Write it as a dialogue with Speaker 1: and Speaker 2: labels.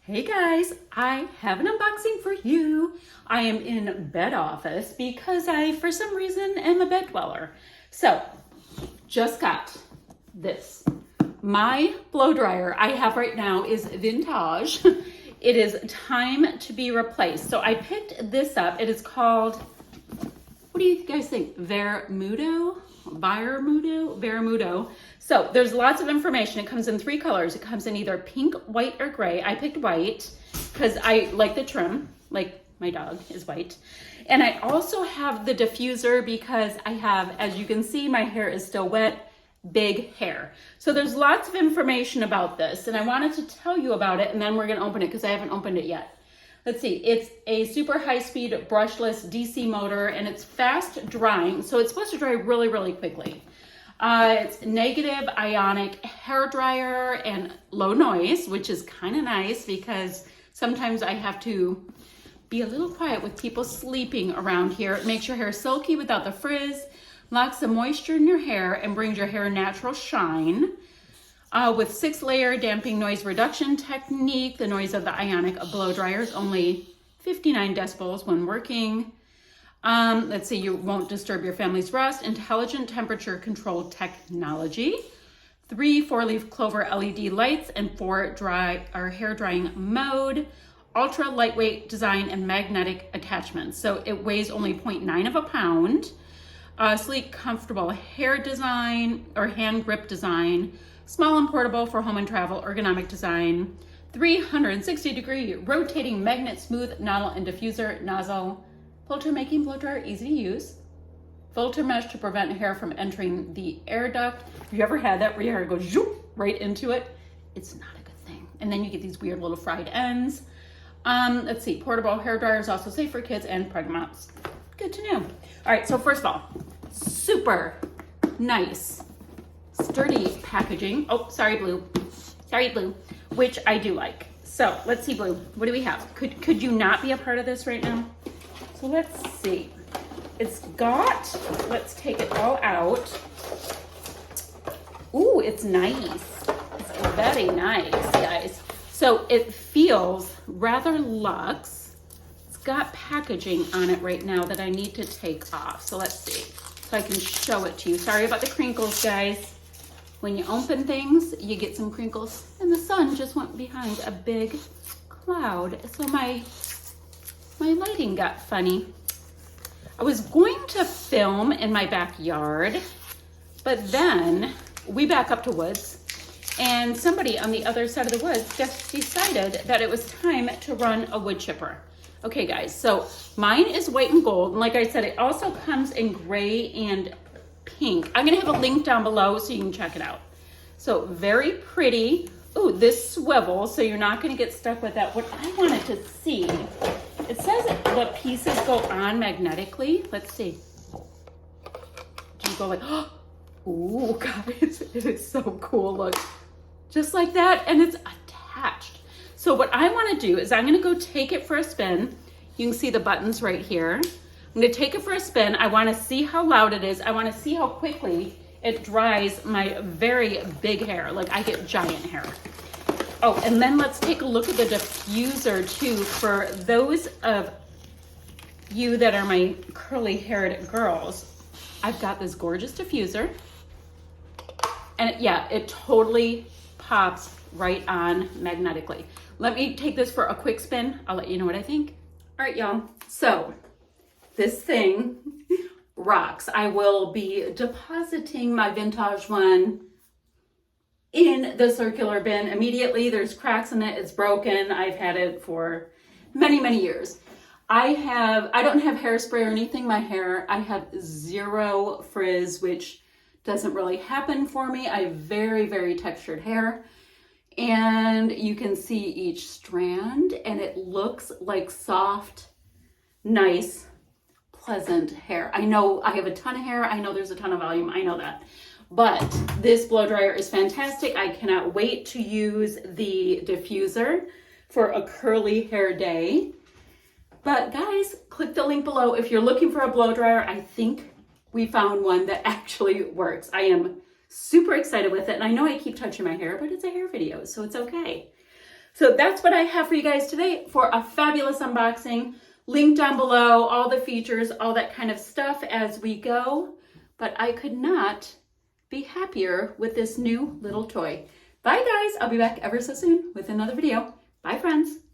Speaker 1: Hey guys, I have an unboxing for you. I am in bed office because I, for some reason, am a bed dweller. So, just got this. My blow dryer I have right now is vintage. It is time to be replaced. So I picked this up. It is called, what do you guys think? Vair Mudo? Vair Mudo? Vair Mudo. So there's lots of information. It comes in 3 colors. It comes in either pink, white, or gray. I picked white because I like the trim, like my dog is white. And I also have the diffuser because I have, as you can see, my hair is still wet, big hair. So there's lots of information about this, and I wanted to tell you about it, and then we're gonna open it because I haven't opened it yet. Let's see, it's a super high-speed brushless DC motor, and it's fast drying, so it's supposed to dry really, really quickly. It's negative ionic hair dryer and low noise, which is kind of nice because sometimes I have to be a little quiet with people sleeping around here. It makes your hair silky without the frizz, locks the moisture in your hair, and brings your hair natural shine. With 6-layer damping noise reduction technique, the noise of the ionic blow dryer is only 59 decibels when working. Let's see, you won't disturb your family's rest. Intelligent temperature control technology. 3 4-leaf clover LED lights and 4 hair drying mode. Ultra lightweight design and magnetic attachments. So it weighs only 0.9 of a pound. Sleek, comfortable hair design or hand grip design. Small and portable for home and travel, ergonomic design. 360-degree rotating magnet smooth nozzle and diffuser nozzle. Filter making blow dryer, easy to use. Filter mesh to prevent hair from entering the air duct. Have you ever had that where your hair goes zoop right into it? It's not a good thing. And then you get these weird little fried ends. Let's see, portable hair dryer is also safe for kids and pregnant moms. Good to know. All right, so first of all, super nice, sturdy packaging. Oh, sorry, Blue. Sorry, Blue, which I do like. So let's see, Blue, what do we have? Could you not be a part of this right now? So let's see. It's got, let's take it all out. Ooh, it's nice. It's very nice, guys. So it feels rather luxe. It's got packaging on it right now that I need to take off. So let's see, so I can show it to you. Sorry about the crinkles, guys. When you open things, you get some crinkles. And the sun just went behind a big cloud. So my lighting got funny. I was going to film in my backyard, but then we back up to woods, and somebody on the other side of the woods just decided that it was time to run a wood chipper. Okay, guys, so mine is white and gold, and like I said, it also comes in gray and pink. I'm gonna have a link down below so you can check it out. So very pretty. Ooh, this swivels, so you're not gonna get stuck with that. What I wanted to see, it says the pieces go on magnetically. Let's see. Do you go like, oh, ooh, guys, it is so cool. Look, just like that, and it's attached. So what I want to do is I'm going to go take it for a spin. You can see the buttons right here. I'm going to take it for a spin. I want to see how loud it is. I want to see how quickly it dries my very big hair. Like, I get giant hair. Oh, and then let's take a look at the diffuser too. For those of you that are my curly haired girls, I've got this gorgeous diffuser. And it totally pops right on magnetically. Let me take this for a quick spin. I'll let you know what I think. All right, y'all. So this thing rocks. I will be depositing my vintage one in the circular bin immediately. There's cracks in it. It's broken. I've had it for many, many years. I don't have hairspray or anything. My hair, I have 0 frizz, which doesn't really happen for me. I have very, very textured hair. And you can see each strand, and it looks like soft, nice, pleasant hair. I know I have a ton of hair. I know there's a ton of volume. I know that. But this blow dryer is fantastic. I cannot wait to use the diffuser for a curly hair day. But guys, click the link below if you're looking for a blow dryer. I think we found one that actually works. I am super excited with it. And I know I keep touching my hair, but it's a hair video, so it's okay. So that's what I have for you guys today for a fabulous unboxing. Link down below, all the features, all that kind of stuff as we go. But I could not be happier with this new little toy. Bye guys, I'll be back ever so soon with another video. Bye friends.